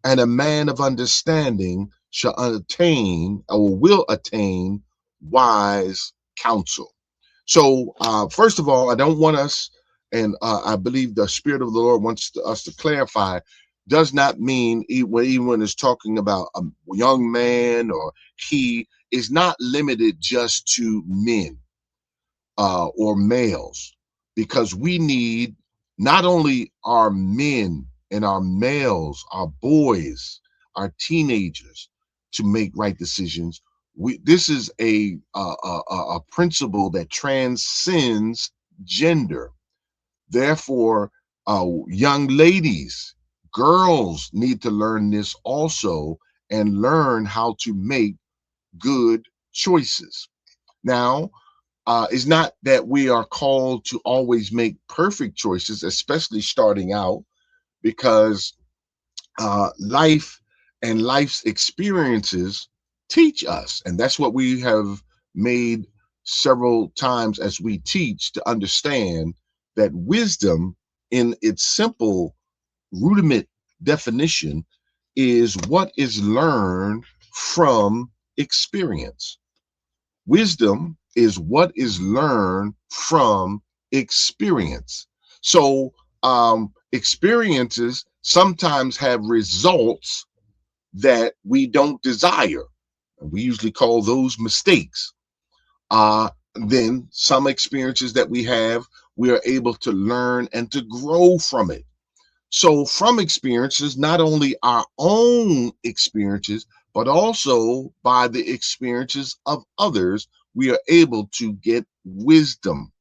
and a man of understanding shall attain or will attain wise counsel. So, first of all, I don't want us, and I believe the Spirit of the Lord wants us to clarify, does not mean even when it's talking about a young man, or he is not limited just to men or males, because we need not only our men and our males, our boys, our teenagers to make right decisions. This is a principle that transcends gender. Therefore, young ladies, girls need to learn this also, and learn how to make good choices. Now, it's not that we are called to always make perfect choices, especially starting out, because life and life's experiences teach us. And that's what we have made several times as we teach, to understand that wisdom, in its simple rudiment definition, is what is learned from experience. Wisdom is what is learned from experience. So, experiences sometimes have results that we don't desire. We usually call those mistakes. Then some experiences that we have, we are able to learn and to grow from it. So, from experiences, not only our own experiences, but also by the experiences of others, we are able to get wisdom.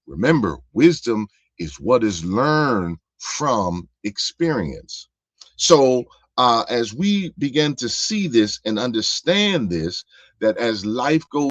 Remember, wisdom is what is learned from experience. So, as we begin to see this and understand this, that as life goes